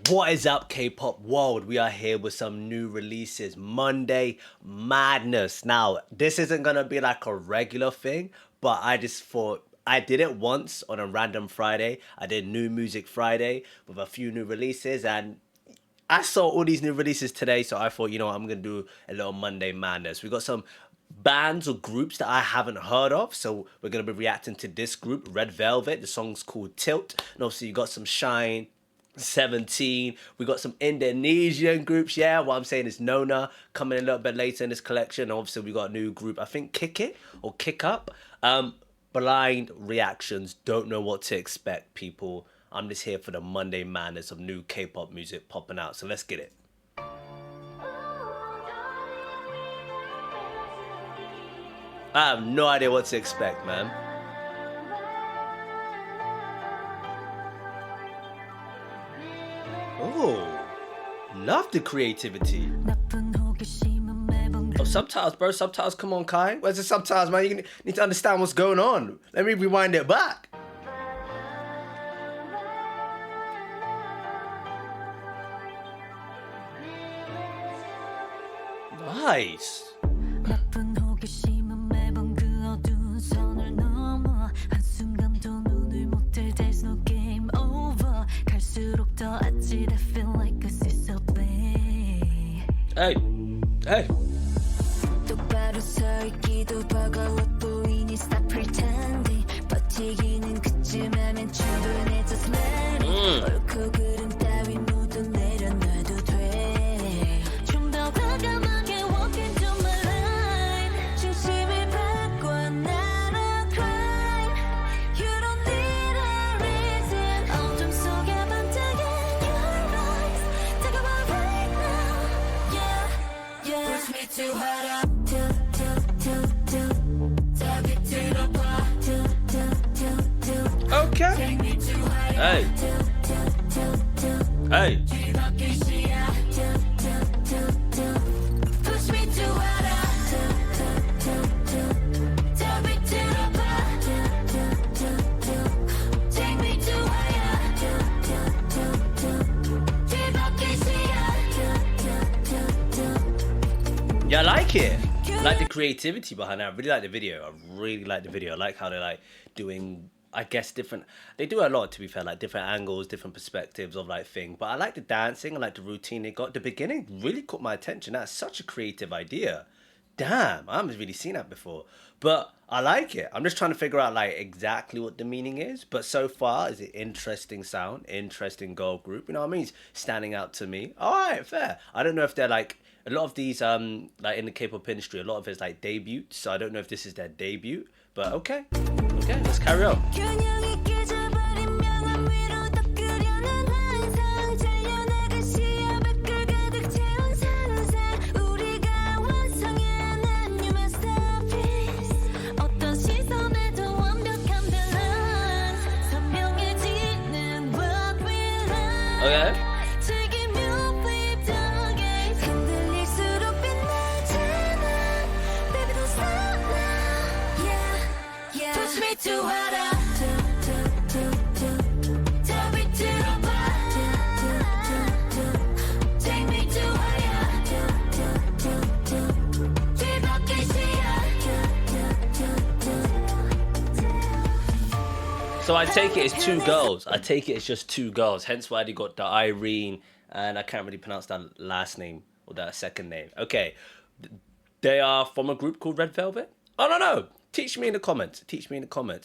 What is up, K-pop world? We are here with some new releases. Monday Madness. Now, this isn't gonna be like a regular thing, but I just thought I did it once on a random Friday. I did New Music Friday with a few new releases, and I saw all these new releases today, so I thought, you know what, I'm gonna do a little Monday Madness. We got some bands or groups that I haven't heard of, so we're gonna be reacting to this group, Red Velvet. The song's called Tilt, and obviously you got some SHINee, 17. We got some Indonesian groups. Yeah, what I'm saying is Nona coming a little bit later in this collection. Obviously, we got a new group. I think Kick It or Kick Up. Blind reactions. Don't know what to expect, people. I'm just here for the Monday madness of new K-pop music popping out. So let's get it. I have no idea what to expect, man. Oh, love the creativity. Oh, subtitles, bro. Subtitles, come on, Kai. Where's the subtitles, man? You need to understand what's going on. Let me rewind it back. Nice. Hey, hey. Okay. Hey. Hey. Yeah, I like it. I like the creativity behind it. I really like the video. I like how they're like doing, I guess, different. They do a lot, to be fair, like different angles, different perspectives of like thing. But I like the dancing. I like the routine they got. The beginning really caught my attention. That's such a creative idea. Damn, I haven't really seen that before. But I like it. I'm just trying to figure out like exactly what the meaning is. But so far, is it interesting sound, interesting girl group? You know what I mean? It's standing out to me. All right, fair. I don't know if they're like, a lot of these, like in the K-pop industry, a lot of it's like debuts. So I don't know if this is their debut. But okay, let's carry on. Okay. So I take it it's two girls. I take it it's just two girls. Hence why they got the Irene, and I can't really pronounce that last name or that second name. Okay, they are from a group called Red Velvet. I don't know. Teach me in the comments.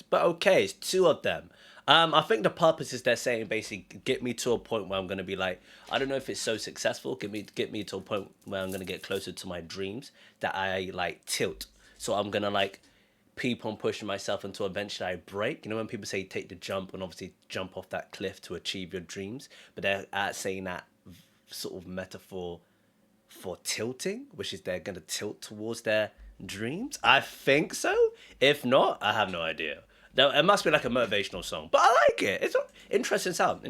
But okay, it's two of them. I think the purpose is they're saying basically get me to a point where I'm gonna be like, I don't know if it's so successful. Get me to a point where I'm gonna get closer to my dreams that I like tilt. So I'm gonna like keep on pushing myself until eventually I break. You know when people say take the jump and obviously jump off that cliff to achieve your dreams, but they're saying that sort of metaphor for tilting, which is they're gonna tilt towards their dreams. I think so. If not, I have no idea. No, it must be like a motivational song, but I like it. It's interesting sound.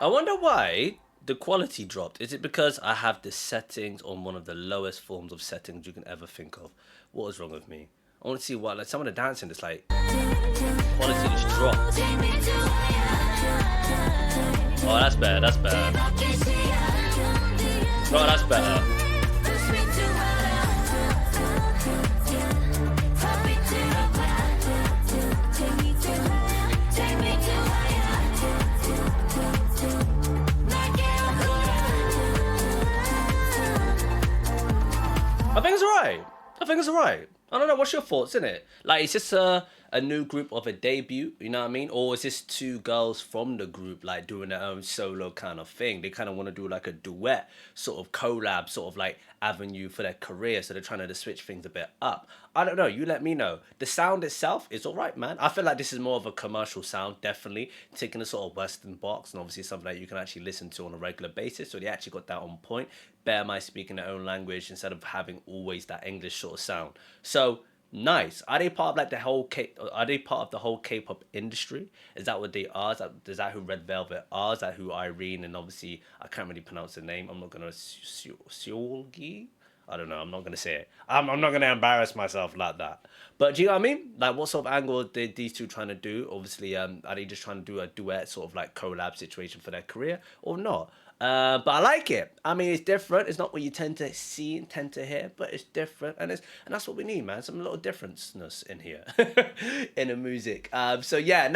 I wonder why the quality dropped. Is it because I have the settings on one of the lowest forms of settings you can ever think of? What is wrong with me? I want to see what, like, some of the dancing is like, quality just dropped. Oh, that's better, that's better. Oh, that's better. I think it's alright. I think it's alright. I don't know, what's your thoughts, innit? Like, is this a new group of a debut, you know what I mean? Or is this two girls from the group, like, doing their own solo kind of thing? They kind of want to do, like, a duet, sort of collab, sort of, like, avenue for their career, so they're trying to switch things a bit up. I don't know, you let me know. The sound itself is alright, man. I feel like this is more of a commercial sound, definitely. Taking a sort of Western box, and obviously something that you can actually listen to on a regular basis, so they actually got that on point. Bear my speaking their own language instead of having always that English sort of sound. So, nice. Are they part of like the whole Are they part of the whole K-pop industry? Is that what they are? Is that who Red Velvet are? Is that who Irene and obviously I can't really pronounce the name. I'm not gonna Seolgi. I don't know. I'm not gonna say it. I'm not gonna embarrass myself like that. But do you know what I mean? Like, what sort of angle are these two trying to do? Obviously, are they just trying to do a duet sort of like collab situation for their career or not? But I like it. I mean, it's different. It's not what you tend to see and tend to hear, but it's different, and that's what we need, man. Some little differenceness in here in the music. So yeah,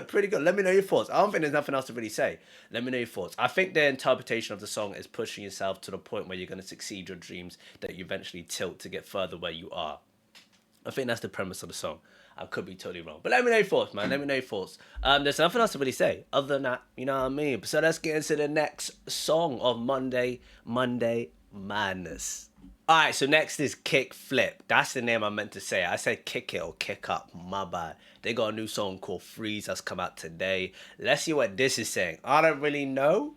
pretty good. Let me know your thoughts. I don't think there's nothing else to really say. Let me know your thoughts. I think the interpretation of the song is pushing yourself to the point where you're going to succeed your dreams, that you eventually tilt to get further where you are. I think that's the premise of the song. I could be totally wrong. But let me know your thoughts, man. Let me know your thoughts. There's nothing else to really say other than that, you know what I mean? So let's get into the next song of Monday Madness. Alright, so next is KickFlip. That's the name I meant to say. I said kick it or kick up. My bad. They got a new song called Freeze that's come out today. Let's see what this is saying. I don't really know.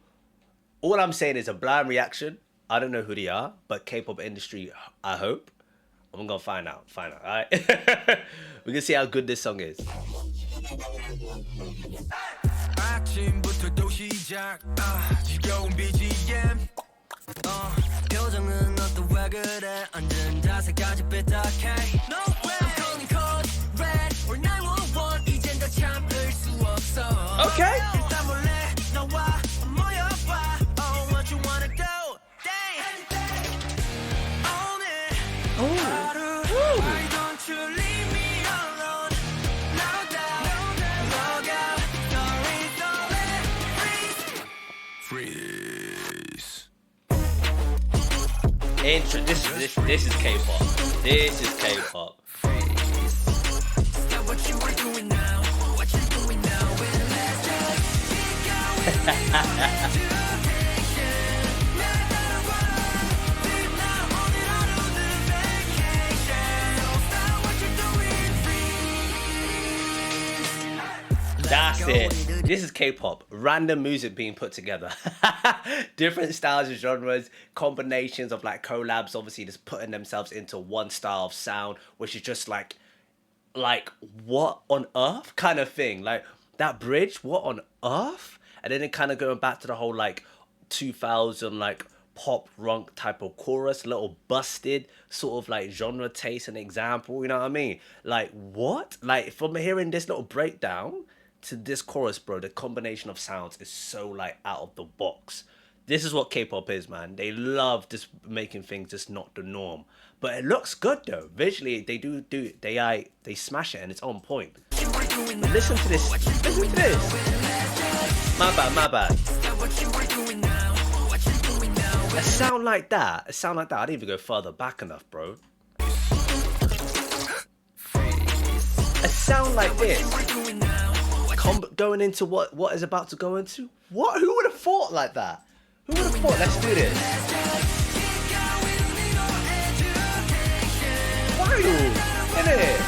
All I'm saying is a blind reaction. I don't know who they are, but K-pop industry, I hope. I'm gonna find out, alright? We're gonna see how good this song is. Okay. This is K-pop. This is K-pop. That's it. This is K-pop. Random music being put together. Different styles and genres, combinations of like collabs, obviously just putting themselves into one style of sound, which is just like what on earth kind of thing. Like that bridge, what on earth? And then it kind of going back to the whole like 2000 like pop rock type of chorus, a little busted sort of like genre taste and example, you know what I mean? Like what? Like from hearing this little breakdown to this chorus, bro, the combination of sounds is so like out of the box. This is what K-pop is, man. They love just making things just not the norm. But it looks good though. Visually, they do they smash it and it's on point. But listen to this. Listen to this. My bad. A sound like that. I didn't even go further back enough, bro. A sound like this. Going into what is about to go into? What? Who would have thought like that? Who would have thought? Let's do this. Wild, isn't it?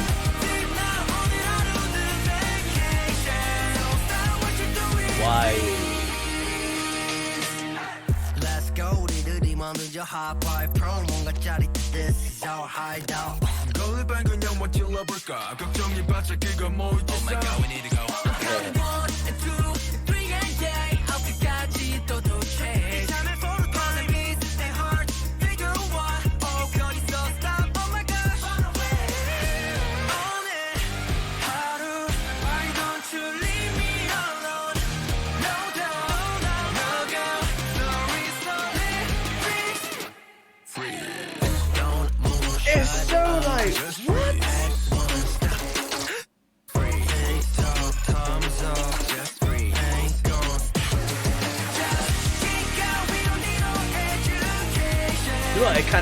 Wild. Let's go. 먼저 hot boy pro 뭔가 짜릿해. This is our hideout. 거울 밝은 영화 찔러볼까? 걱정해봤자 그건 뭐 있겠어. Oh my god, we need to go.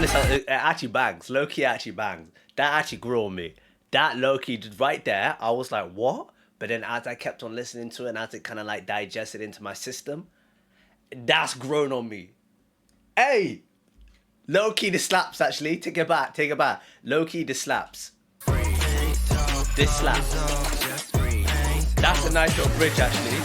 honest, it actually bangs. Low-key actually bangs. That actually grew on me. That low-key, right there, I was like, what? But then as I kept on listening to it and as it kind of like digested into my system, that's grown on me. Hey! Low-key the slaps, actually. Take it back, take it back. Low-key the slaps. This slaps. That's a nice little bridge, actually.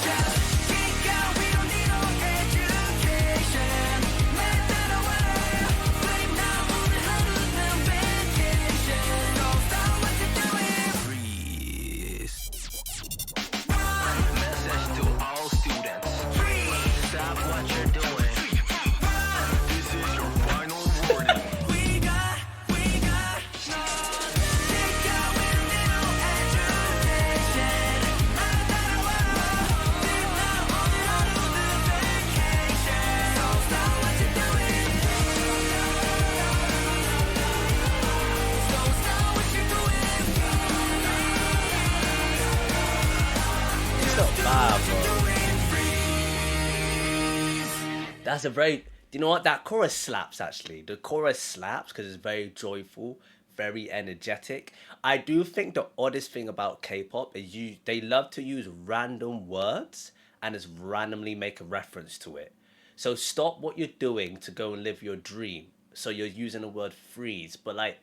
That's a very, you know what, that chorus slaps actually. The chorus slaps because it's very joyful, very energetic. I do think the oddest thing about K-pop is they love to use random words and just randomly make a reference to it. So stop what you're doing to go and live your dream. So you're using the word freeze, but like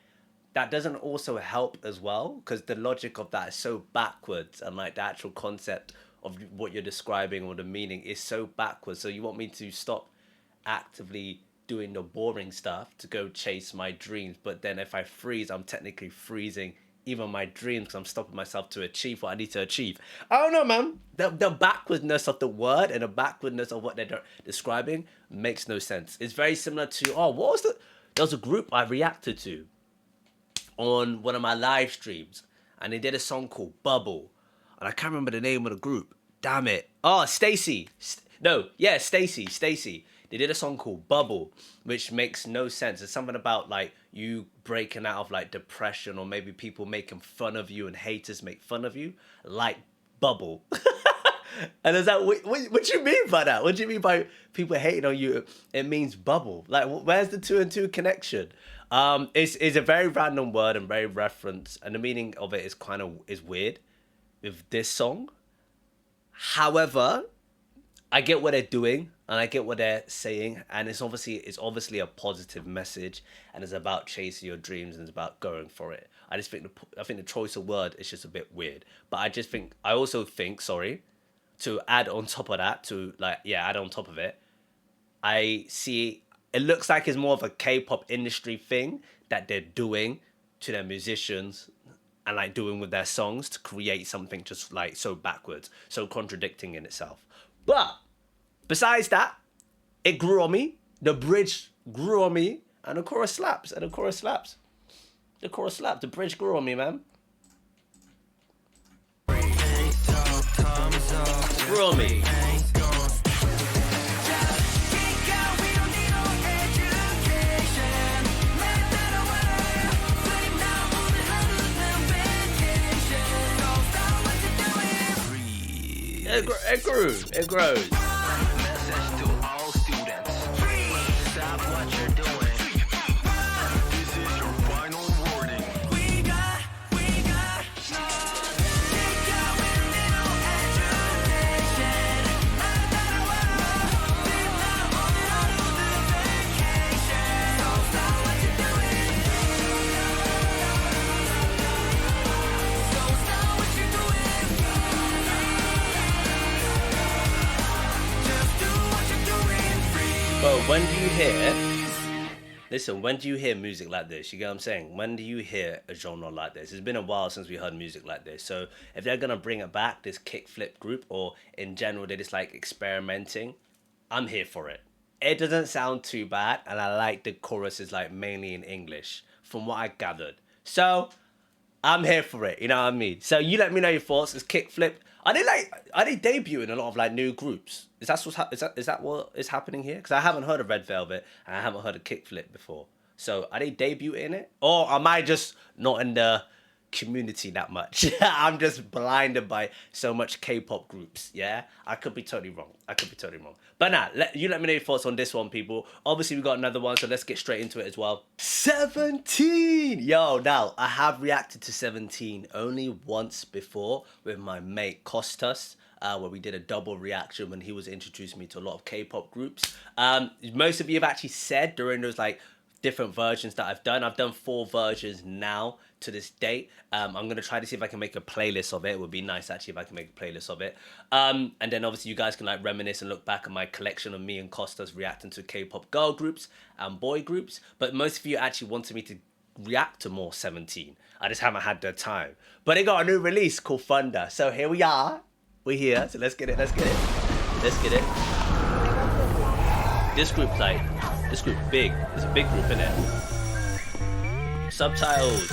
that doesn't also help as well because the logic of that is so backwards and like the actual concept of what you're describing or the meaning is so backwards. So you want me to stop actively doing the boring stuff to go chase my dreams, but then if I freeze, I'm technically freezing even my dreams because I'm stopping myself to achieve what I need to achieve. I don't know, man. The backwardness of the word and the backwardness of what they're describing makes no sense. It's very similar to, what was there was a group I reacted to on one of my live streams and they did a song called Bubble and I can't remember the name of the group. Damn it. Oh, Stacy. Stacy. They did a song called Bubble, which makes no sense. It's something about like you breaking out of like depression or maybe people making fun of you and haters make fun of you, like Bubble. And is that what do you mean by that? What do you mean by people hating on you? It means bubble. Like where's the two and two connection? It's a very random word and very reference, and the meaning of it is weird with this song. However, I get what they're doing and I get what they're saying, and it's obviously a positive message, and it's about chasing your dreams and it's about going for it. I think the choice of word is just a bit weird, but I also think to add on top of that add on top of it, I see it looks like it's more of a K-pop industry thing that they're doing to their musicians and like doing with their songs to create something just like so backwards, so contradicting in itself. But besides that, it grew on me. The bridge grew on me, and the chorus slaps. The chorus slapped. The bridge grew on me, man. Grew on me. It grows. Message to all students. Stop what you're doing. This is your final warning. We got But when do you hear music like this? You get what I'm saying? When do you hear a genre like this? It's been a while since we heard music like this. So if they're going to bring it back, this KickFlip group, or in general, they're just like experimenting, I'm here for it. It doesn't sound too bad, and I like the chorus is like mainly in English, from what I gathered. So I'm here for it, you know what I mean? So you let me know your thoughts. Is KickFlip, are they debuting a lot of like new groups? Is that what is happening here? Because I haven't heard of Red Velvet and I haven't heard of KickFlip before. So are they debuting it, or am I just not in the community that much. I'm just blinded by so much K-pop groups. Yeah, I could be totally wrong. But nah, let me know your thoughts on this one, people. Obviously, we got another one, so let's get straight into it as well. 17. Yo, now I have reacted to 17 only once before with my mate Costas. Where we did a double reaction when he was introducing me to a lot of K-pop groups. Most of you have actually said during those like different versions that I've done 4 versions now to this date. I'm gonna try to see if I can make a playlist of it. It would be nice actually if I can make a playlist of it. And then obviously you guys can like reminisce and look back at my collection of me and Costas reacting to K-pop girl groups and boy groups. But most of you actually wanted me to react to more 17. I just haven't had the time. But they got a new release called Thunder. So here we are. We're here, so let's get it. This group big. It's a big group, innit? Subtitles.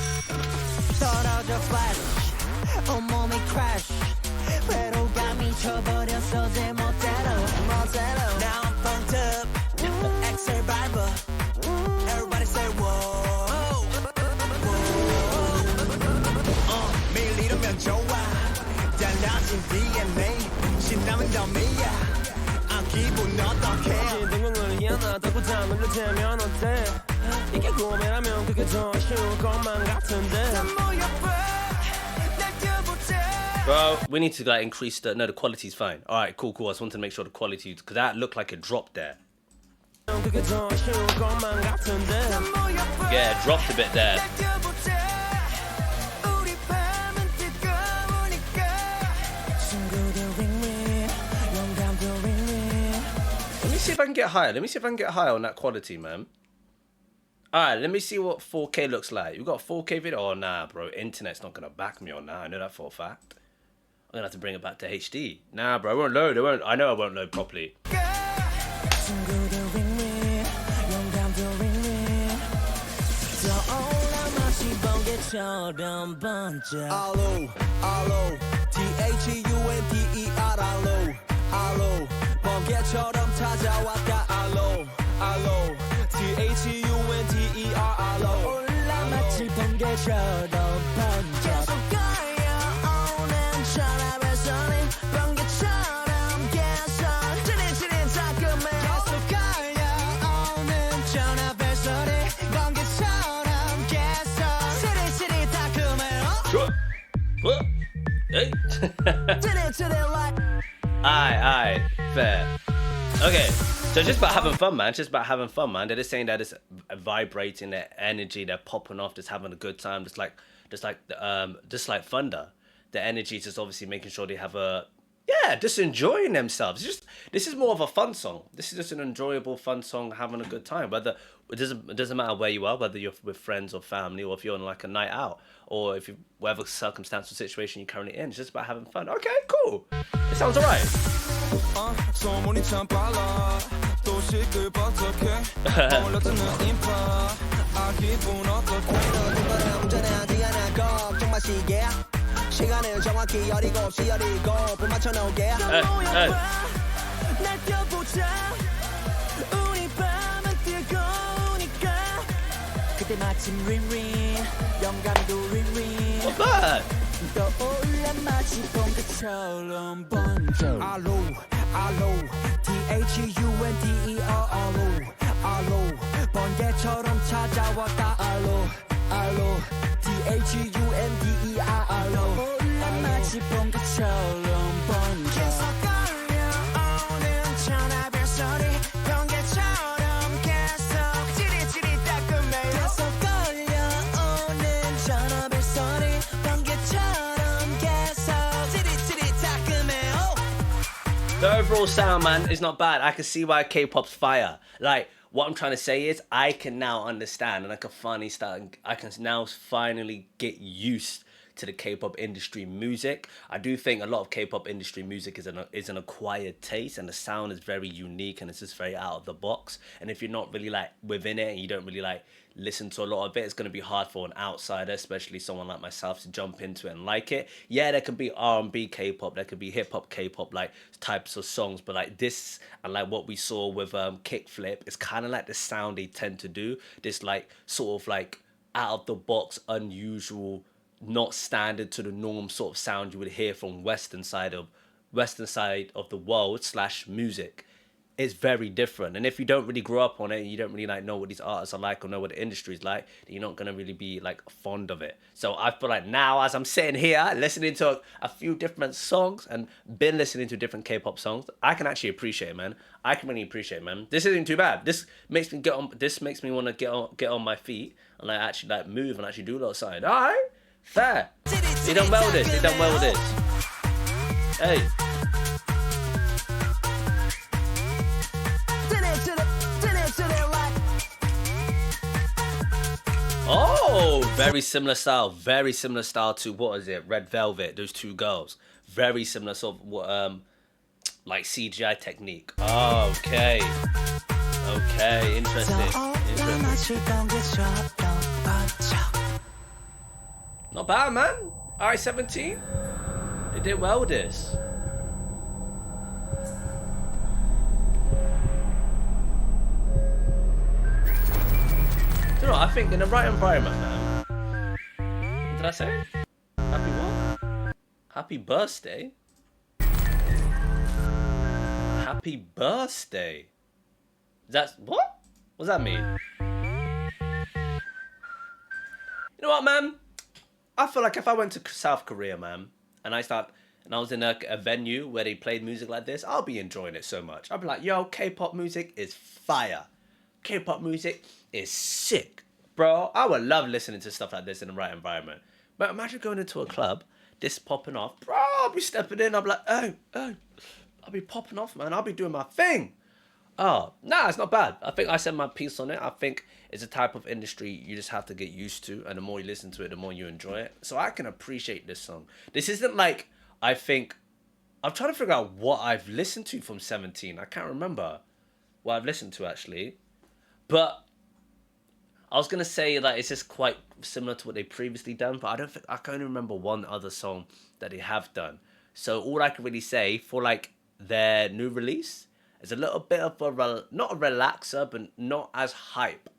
Everybody say whoa. 밀리면 좋아. 달라진 DNA. 신나면 더 미야. 아 기분 어떡해. 등등을 이어나 덮고 잠을 재면 어때. 이게 꿈이라면 그게 더 쉬울 것만 같은데. Bro, we need to like increase the quality's fine. Alright, cool. I just wanted to make sure the quality, because that looked like it dropped there. Yeah, it dropped a bit there. Let me see if I can get higher on that quality, man. Alright, let me see what 4K looks like. You got 4K video? Oh, nah, bro. Internet's not gonna back me on that. I know that for a fact. I'm gonna have to bring it back to HD. Nah, bro, it won't load. I know it won't load properly. Hey. Aye, fair. Okay, so it's just about having fun, man. They're just saying that it's vibrating, their energy, they're popping off, just having a good time, just like Thunder. The energy is just obviously making sure they have just enjoying themselves. This is more of a fun song. This is just an enjoyable, fun song, having a good time. Whether it doesn't matter where you are, whether you're with friends or family, or if you're on like a night out, or if you whatever circumstance or situation you're currently in. It's just about having fun. Okay, cool. It sounds alright. 시간을 정확히 17시 17 분 맞춰 놓을게. 날 껴보자. 우리 밤은 뜨거우니까. 그때 마침 링링 영감도 링링. Not bad. 떠올라 마치 번개처럼 번져. 알로 THUNDER 알로 번개처럼 찾아왔다 알로 THUNDER 알로 마치 번개처럼 번져. 계속 걸려오는 전화벨 소리 번개처럼 계속 찌릿찌릿 따끔해요. 계속 걸려오는 전화벨 소리 번개처럼 계속 찌릿찌릿 따끔해요. The overall sound, man, is not bad. I can see why K-pop's fire. Like, what I'm trying to say is I can now understand, and I can now finally get used to the K-pop industry music. I do think a lot of K-pop industry music is an acquired taste, and the sound is very unique, and it's just very out of the box. And if you're not really like within it and you don't really like listen to a lot of it, it's going to be hard for an outsider, especially someone like myself, to jump into it and like it. Yeah, there could be R&B K-pop, there could be hip-hop K-pop like types of songs, but like this and like what we saw with KickFlip, it's kind of like the sound they tend to do, this like sort of like out of the box, unusual, not standard to the norm sort of sound you would hear from Western side of the world / music. It's very different, and if you don't really grow up on it, and you don't really like know what these artists are like or know what the industry is like, then you're not gonna really be like fond of it. So I feel like now, as I'm sitting here listening to a few different songs and been listening to different K-pop songs, I can actually appreciate it, man. I can really appreciate it, man. This isn't too bad. This makes me want to get on my feet and like actually like move and actually do a little something. All right, fair. They done well with this. They done well with this. Hey. Oh, very similar style to what is it? Red Velvet. Those two girls, very similar sort of like CGI technique. Oh, okay, interesting. Not bad, man. All right, 17. They did well with this. You know, I think in the right environment, man. What did I say? Happy what? Happy birthday? Happy birthday? That's what? What does that mean? You know what, man? I feel like if I went to South Korea, man, and I was in a venue where they played music like this, I'll be enjoying it so much. I'll be like, yo, K-pop music is fire. K-pop music is sick. Bro, I would love listening to stuff like this in the right environment. But imagine going into a club, this popping off. Bro, I'll be stepping in. I'll be like, oh. I'll be popping off, man. I'll be doing my thing. Oh, nah, it's not bad. I think I said my piece on it. I think it's a type of industry you just have to get used to. And the more you listen to it, the more you enjoy it. So I can appreciate this song. This isn't like, I'm trying to figure out what I've listened to from 17. I can't remember what I've listened to, actually. But I was gonna say that it's just quite similar to what they've previously done, but I can only remember one other song that they have done. So all I can really say for like their new release is a little bit of not a relaxer, but not as hype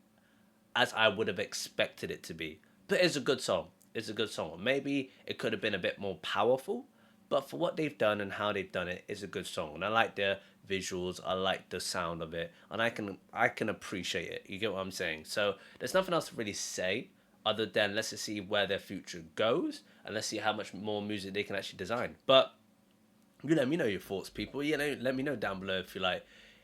as I would have expected it to be. But it's a good song. It's a good song. Maybe it could have been a bit more powerful, but for what they've done and how they've done it, it's a good song. And I like the visuals, I like the sound of it, and I can appreciate it. You get what I'm saying? So there's nothing else to really say other than let's just see where their future goes and let's see how much more music they can actually design. But you let me know your thoughts, people. You know, let me know down below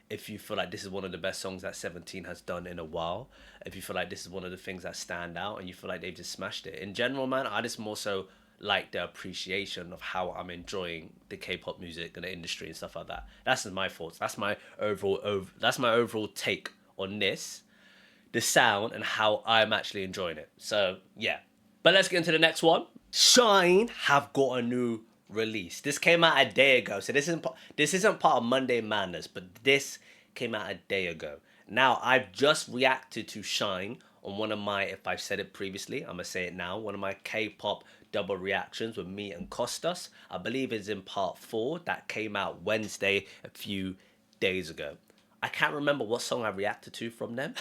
if you feel like this is one of the best songs that 17 has done in a while. If you feel like this is one of the things that stand out and you feel like they've just smashed it. In general, man, I just more so like the appreciation of how I'm enjoying the K-pop music and the industry and stuff like that. That's my thoughts. That's my overall take on this, the sound and how I'm actually enjoying it. So yeah, but let's get into the next one. SHINee have got a new release. This came out a day ago, so this isn't part of Monday Madness, but this came out a day ago. Now I've just reacted to SHINee on one of my, if I've said it previously, I'm gonna say it now, one of my K-pop double reactions with me and Costas. I believe it's in part 4 that came out Wednesday a few days ago. I can't remember what song I reacted to from them,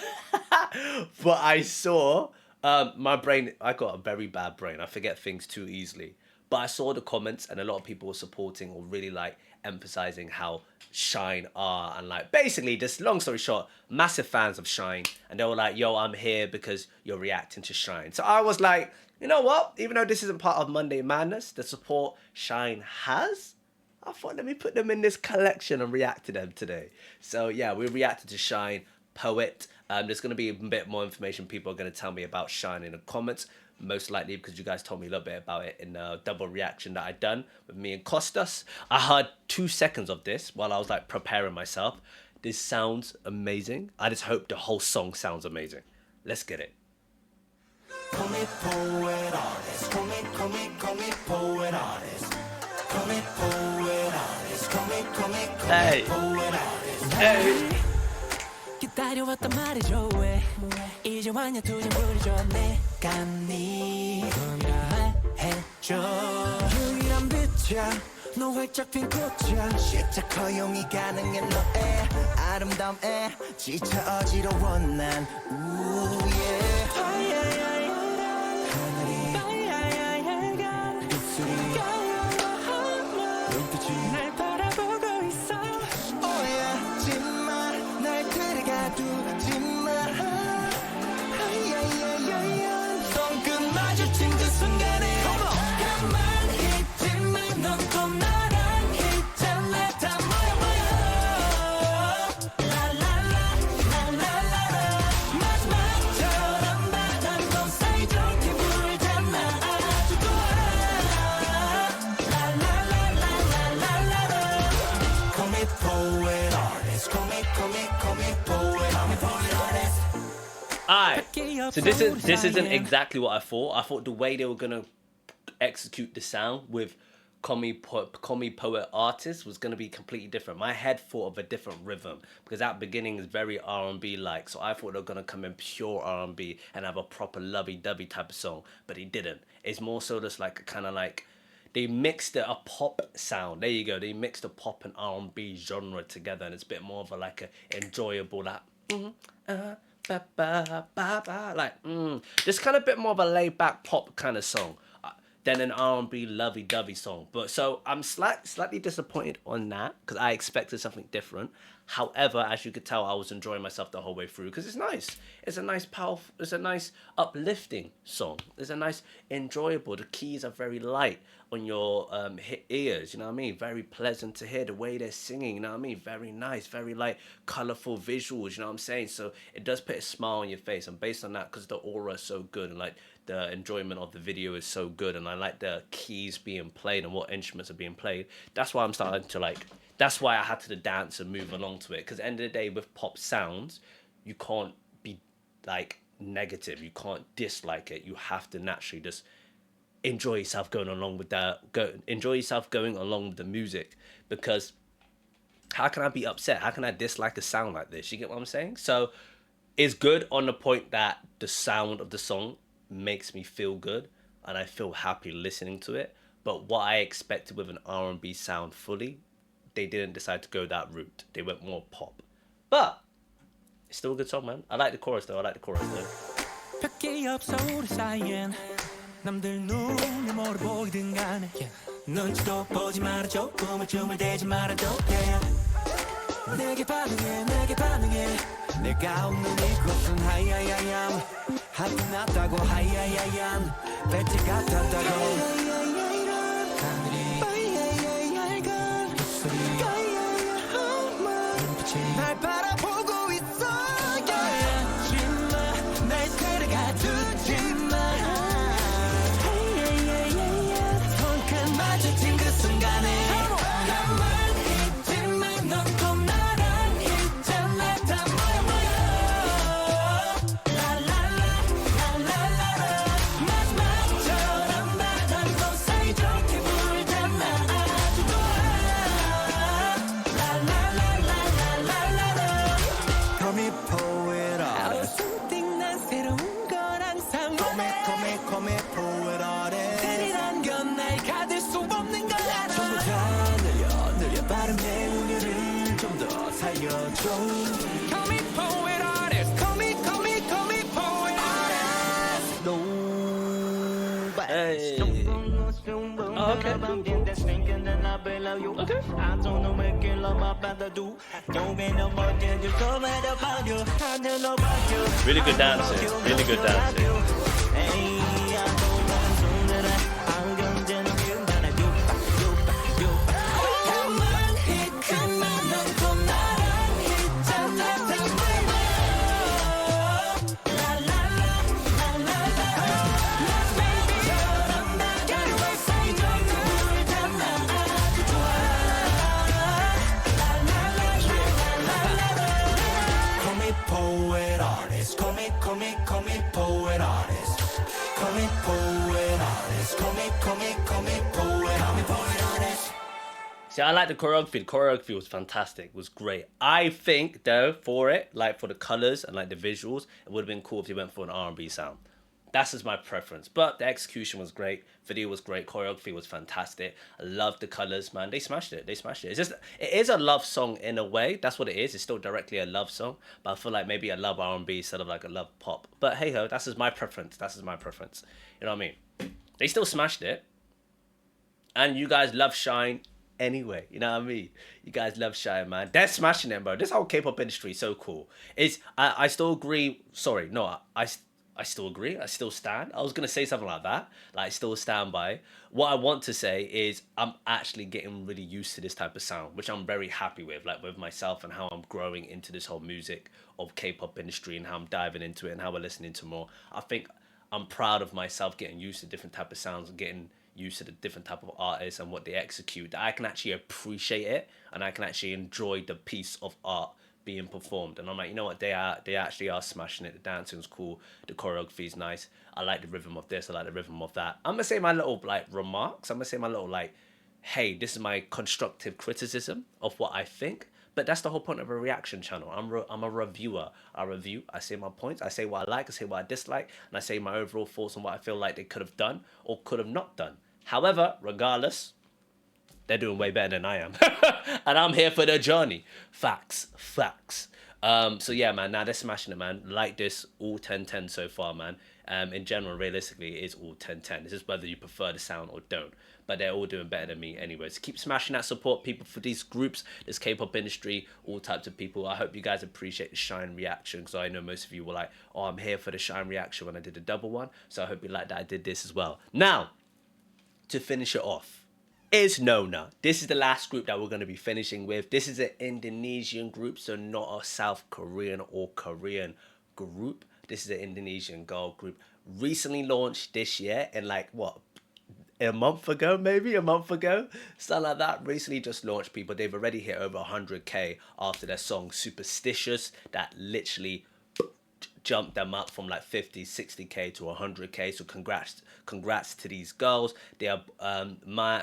but I saw my brain. I got a very bad brain. I forget things too easily. But I saw the comments and a lot of people were supporting or really like emphasizing how SHINee are, and like basically just long story short, massive fans of SHINee, and they were like, yo, I'm here because you're reacting to SHINee. So I was like, you know what, even though this isn't part of Monday Madness, the support SHINee has, I thought let me put them in this collection and react to them today. So yeah, we reacted to SHINee, Poet. There's going to be a bit more information people are going to tell me about SHINee in the comments, most likely because you guys told me a little bit about it in the double reaction that I'd done with me and Costas. I heard 2 seconds of this while I was like preparing myself. This sounds amazing. I just hope the whole song sounds amazing. Let's get it. Call me poet artist, call me poet artist. Call me poet artist, call me Hey. poet artist. Hey. 기다려왔단 말이죠 왜 이제 완전 투정 부리죠 내가 네 말해줘 유일한 빛이야 너 활짝 핀 꽃이야 시작 허용이 가능해 너의 아름다움에 지쳐 어지러워 난 Ooh, yeah. 하늘이 So this isn't exactly what I thought. I thought the way they were gonna execute the sound with Komi poet artist was gonna be completely different. My head thought of a different rhythm because that beginning is very R&B like. So I thought they were gonna come in pure R&B and have a proper lovey-dovey type of song, but he didn't. It's more so just like kind of like they mixed a pop sound. There you go. They mixed a pop and R&B genre together, and it's a bit more of a like a enjoyable like. Just kind of a bit more of a laid back pop kind of song than an R&B lovey-dovey song. But so I'm slightly disappointed on that because I expected something different. However, as you could tell, I was enjoying myself the whole way through because it's nice. It's a nice powerful, it's a nice uplifting song. It's a nice enjoyable. The keys are very light on your ears, you know what I mean? Very pleasant to hear the way they're singing, you know what I mean? Very nice, very like colorful visuals, you know what I'm saying? So it does put a smile on your face, and based on that, because the aura is so good and like the enjoyment of the video is so good, and I like the keys being played and what instruments are being played, that's why I'm starting to like, that's why I had to dance and move along to it, because at the end of the day with pop sounds, you can't be like negative, you can't dislike it, you have to naturally just enjoy yourself going along with the music, because how can I be upset? How can I dislike a sound like this? You get what I'm saying? So it's good on the point that the sound of the song makes me feel good and I feel happy listening to it. But what I expected with an R&B sound fully, they didn't decide to go that route. They went more pop. But it's still a good song, man. I like the chorus though. 남들 눈이 뭐로 보이든 간에 눈치도 보지 말아줘 꿈을 대지 말아줘 내게 반응해 내가 없는 이곳은 하야야얌 한푼 났다고 하야야얌 배치 같았다고 하늘이 목소리 눈빛이 날 바라보고 있어 하지마 날 데려가 두지마 마주친 그 순간에 가만히 있지만 넌 또 나랑 있잖아 다 모여 라라라라라라 마지막처럼 바람도 사이좋게 불잖아 아주 좋아 라라라라라라라 Call me poet artist something 난 새로운 건 항상 원해 Call me poet artist 셀이란 건 날 가질 수 없는 걸 알아 전부 다 느려 빠른 내 운율을 좀 더 살려줘 Call me poet artist Call me poet artist Hey. Oh, okay. Really good dancing. Call me poet artist Call me poet artist Call me poet artist See, I like the choreography. The choreography was fantastic. It was great. I think, though, for it, like for the colors and like the visuals, it would have been cool if they went for an R&B sound. That's just my preference. But the execution was great. Video was great. Choreography was fantastic. I loved the colors, man. They smashed it. It's just, it is a love song in a way. That's what it is. It's still directly a love song. But I feel like maybe a love R&B instead of like a love pop. But hey ho, that's just my preference. You know what I mean? They still smashed it. And you guys love SHINee anyway. You know what I mean? You guys love SHINee, man. They're smashing it, bro. This whole K-pop industry is so cool. I still agree. Sorry, no, I still agree. I still stand. I was going to say something like that. Like, I still stand by. What I want to say is I'm actually getting really used to this type of sound, which I'm very happy with, like with myself and how I'm growing into this whole music of K-pop industry and how I'm diving into it and how we're listening to more. I think I'm proud of myself getting used to different type of sounds and getting used to the different type of artists and what they execute. That I can actually appreciate it and I can actually enjoy the piece of art being performed. And I'm like, you know what, they actually are smashing it. The dancing's cool, the choreography's nice. I like the rhythm of this, I like the rhythm of that. I'm gonna say my little like remarks. I'm gonna say my little like, hey, this is my constructive criticism of what I think. But that's the whole point of a reaction channel. I'm a reviewer. I review, I say my points, I say what I like, I say what I dislike, and I say my overall thoughts on what I feel like they could have done or could have not done. However, regardless, they're doing way better than I am. And I'm here for the journey. Facts. So yeah, man, now they're smashing it, man. Like this, all 10-10 so far, man. In general, realistically, it is all 10-10. It's just whether you prefer the sound or don't. But they're all doing better than me anyway. So keep smashing that support, people, for these groups, this K-pop industry, all types of people. I hope you guys appreciate the SHINee reaction, because I know most of you were like, oh, I'm here for the SHINee reaction when I did the double one. So I hope you like that I did this as well. Now, to finish it off, is Nona. This is the last group that we're going to be finishing with. This is an Indonesian group, so not a South Korean or Korean group. This is an Indonesian girl group. Recently launched this year in like, what, a month ago, something like that. Recently just launched, people. They've already hit over 100k after their song Superstitious, that literally jumped them up from like 50, 60k to 100k. So congrats to these girls. They are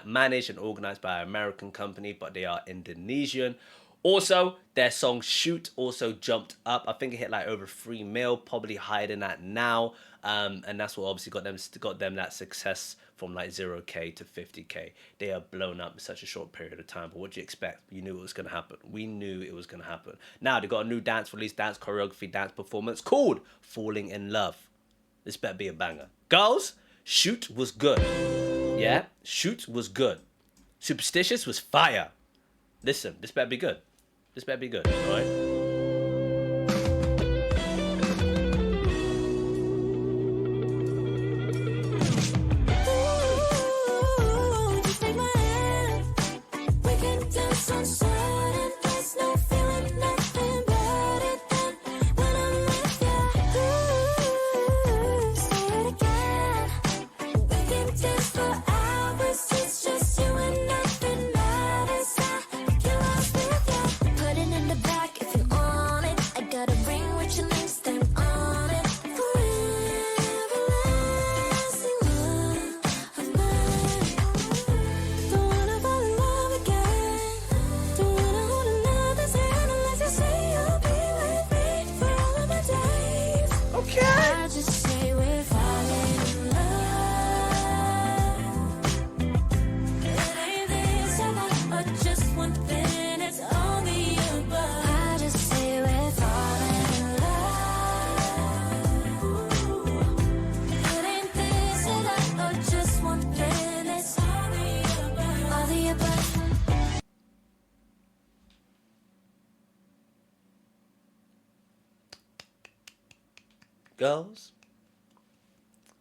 managed and organized by an American company, but they are Indonesian. Also, their song Shoot also jumped up. I think it hit like over 3 mil, probably higher than that now. And that's what obviously got them that success from like 0k to 50k. They are blown up in such a short period of time. But what do you expect? You knew it was going to happen. We knew it was going to happen. Now, they got a new dance release, dance choreography, dance performance called Falling in Love. This better be a banger. Girls, Shoot was good. Yeah, Shoot was good. Superstitious was fire. Listen, this better be good. This better be good, all right?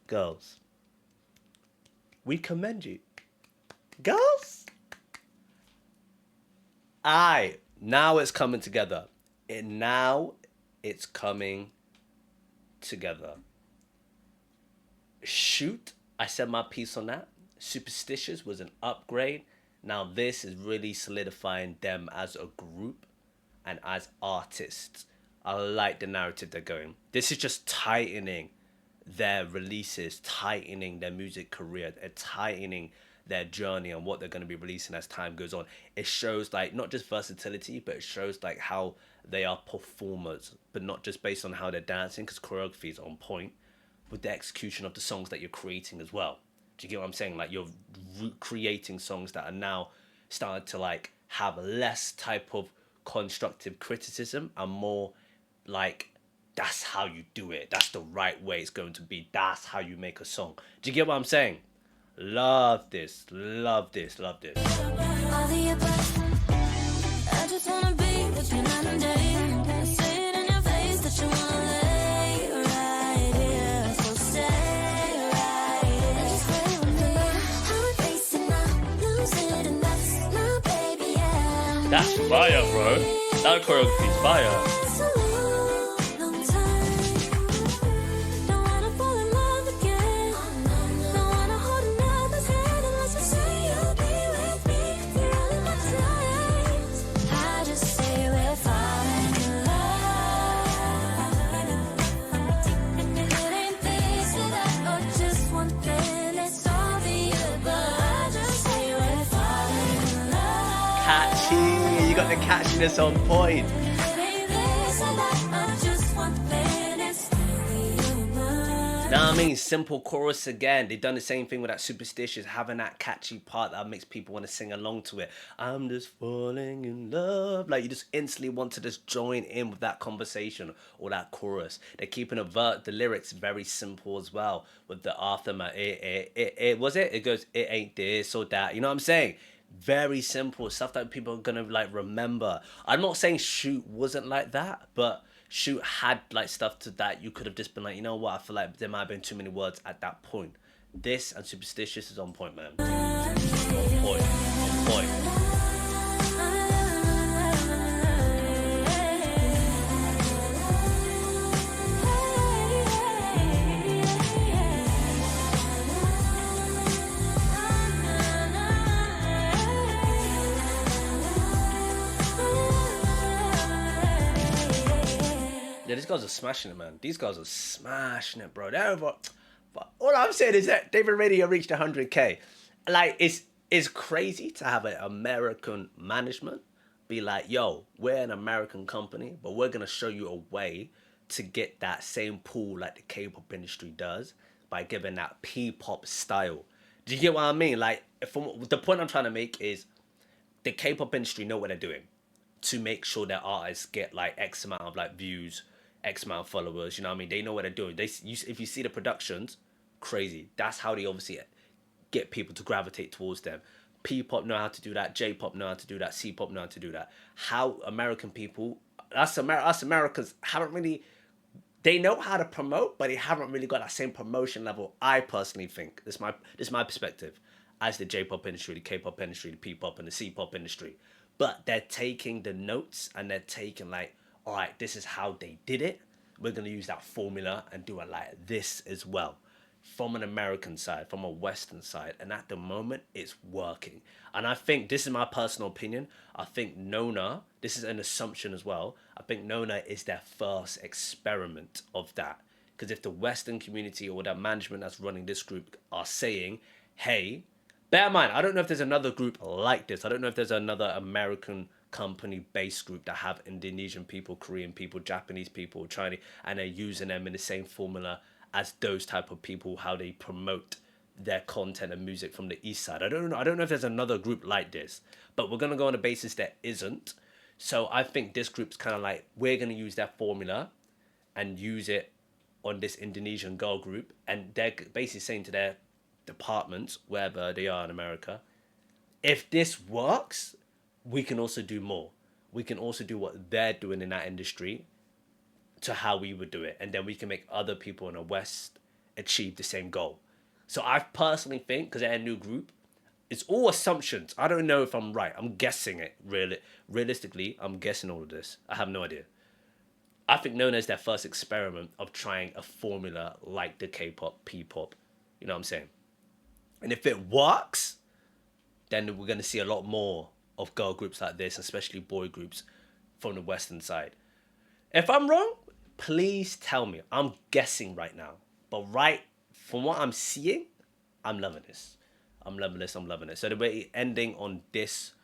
Girls, we commend you. Girls? Now it's coming together. It's coming together. Shoot, I said my piece on that. Superstitious was an upgrade. Now this is really solidifying them as a group and as artists. I like the narrative they're going. This is just tightening their releases, tightening their music career, tightening their journey and what they're going to be releasing as time goes on. It shows like not just versatility, but it shows like how they are performers, but not just based on how they're dancing, because choreography is on point, with the execution of the songs that you're creating as well. Do you get what I'm saying? Like you're creating songs that are now starting to like have less type of constructive criticism and more like, that's how you do it. That's the right way it's going to be. That's how you make a song. Do you get what I'm saying? Love this. Love this. Love this. I just wanna be with you night and day. Say it in your face that you wanna lay right here. So stay right here. Just stay with me. I'm facing now. Lose it and that's my baby, yeah. That's fire, bro. That choreography's fire. you got the catchiness on point. Now I mean, simple chorus again. They've done the same thing with that Superstitious, having that catchy part that makes people want to sing along to it. I'm just falling in love. Like, you just instantly want to just join in with that conversation or that chorus. They're keeping the lyrics very simple as well with the aftermath. It goes, it ain't this or that. You know what I'm saying? Very simple stuff that people are gonna like remember. I'm not saying Shoot wasn't like that, but Shoot had like stuff to that you could have just been like, you know what, I feel like there might have been too many words at that point. This and Superstitious is on point, man. On point. On point. Yeah, these guys are smashing it, man. These guys are smashing it, bro. They're over. All I'm saying is that David Radio reached 100K. Like, it's crazy to have an American management be like, yo, we're an American company, but we're gonna show you a way to get that same pool like the K-pop industry does by giving that P-pop style. Do you get what I mean? Like, the point I'm trying to make is the K-pop industry know what they're doing to make sure their artists get like X amount of like views, X amount of followers. You know what I mean? They know what they're doing. If you see the productions, crazy. That's how they obviously get people to gravitate towards them. P-pop know how to do that. J-pop know how to do that. C-pop know how to do that. How American people, us Americans haven't really. They know how to promote, but they haven't really got that same promotion level. I personally think this is my perspective, as the J-pop industry, the K-pop industry, the P-pop, and the C-pop industry. But they're taking the notes and they're taking like, all right, this is how they did it. We're gonna use that formula and do it like this as well. From an American side, from a Western side, and at the moment, it's working. And I think, this is my personal opinion, I think Nona, this is an assumption as well, I think Nona is their first experiment of that. Because if the Western community or that management that's running this group are saying, hey, bear in mind, I don't know if there's another group like this. I don't know if there's another American company-based group that have Indonesian people, Korean people, Japanese people, Chinese, and they're using them in the same formula as those type of people, how they promote their content and music from the East side. I don't know if there's another group like this, but we're gonna go on the basis there isn't. So I think this group's kind of like, we're gonna use that formula and use it on this Indonesian girl group, and they're basically saying to their departments, wherever they are in America, if this works, we can also do more. We can also do what they're doing in that industry to how we would do it, and then we can make other people in the West achieve the same goal. So I personally think, because they're a new group, it's all assumptions. I don't know if I'm right. I'm guessing it. Realistically, I'm guessing all of this. I have no idea. I think Nona is their first experiment of trying a formula like the K-pop, P-pop. You know what I'm saying? And if it works, then we're going to see a lot more of girl groups like this, especially boy groups from the Western side. If I'm wrong, please tell me. I'm guessing right now. But right from what I'm seeing, I'm loving this. I'm loving this. So we're ending on this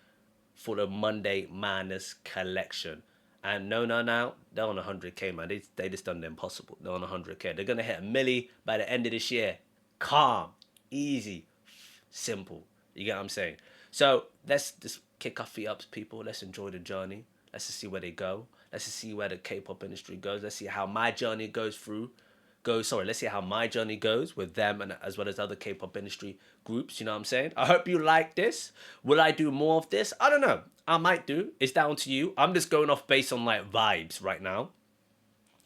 for the Monday Madness collection. And no, now, they're on 100K, man. They just done the impossible. They're on 100K. They're going to hit 1 million by the end of this year. Calm, easy, simple. You get what I'm saying? So let's just kick our feet up, people. Let's enjoy the journey. Let's just see where they go. Let's just see where the K-pop industry goes. Let's see how my journey let's see how my journey goes with them, and as well as other K-pop industry groups. You know what I'm saying? I hope you like this. Will I do more of this? I don't know. I might do. It's down to you. I'm just going off based on like vibes right now.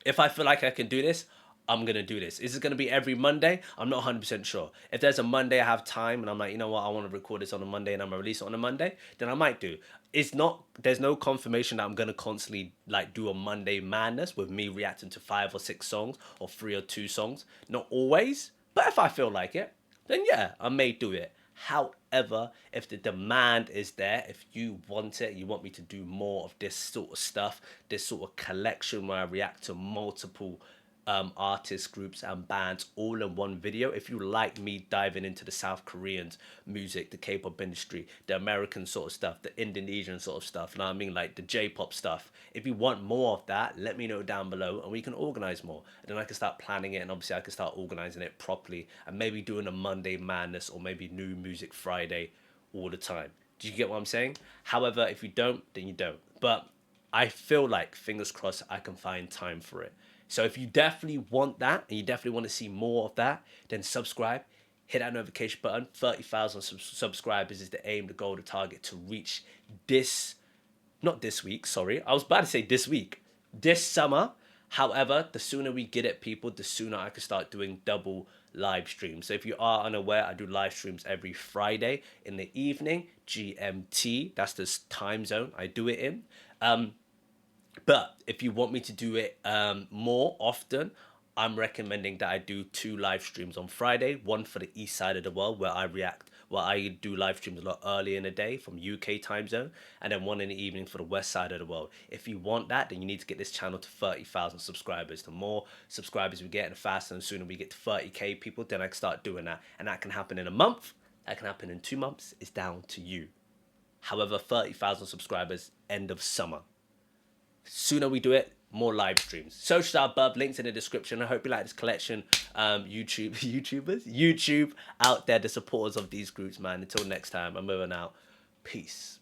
If I feel like I can do this, I'm going to do this. Is it going to be every Monday? I'm not 100% sure. If there's a Monday I have time and I'm like, you know what, I want to record this on a Monday and I'm going to release it on a Monday, then I might do. There's no confirmation that I'm going to constantly like do a Monday Madness with me reacting to 5 or 6 songs or 3 or 2 songs. Not always, but if I feel like it, then yeah, I may do it. However, if the demand is there, if you want it, you want me to do more of this sort of stuff, this sort of collection where I react to multiple artists, groups, and bands all in one video. If you like me diving into the South Korean music, the K-pop industry, the American sort of stuff, the Indonesian sort of stuff, you know what I mean, like the J-pop stuff. If you want more of that, let me know down below, and we can organize more. And then I can start planning it, and obviously I can start organizing it properly, and maybe doing a Monday Madness or maybe New Music Friday all the time. Do you get what I'm saying? However, if you don't, then you don't. But I feel like, fingers crossed, I can find time for it. So if you definitely want that and you definitely want to see more of that, then subscribe, hit that notification button. 30,000 subscribers is the aim, the goal, the target to reach this, not this week, sorry. I was about to say this week, this summer. However, the sooner we get it, people, the sooner I can start doing double live streams. So if you are unaware, I do live streams every Friday in the evening, GMT. That's the time zone I do it in. But if you want me to do it more often, I'm recommending that I do 2 live streams on Friday. One for the east side of the world where I do live streams a lot earlier in the day from UK time zone, and then one in the evening for the west side of the world. If you want that, then you need to get this channel to 30,000 subscribers. The more subscribers we get, and the faster and sooner we get to 30k people, then I can start doing that. And that can happen in a month, that can happen in 2 months. It's down to you. However, 30,000 subscribers, end of summer. Sooner we do it, more live streams. Socials are above, links in the description. I hope you like this collection. YouTube out there, the supporters of these groups, man. Until next time, I'm moving out. Peace.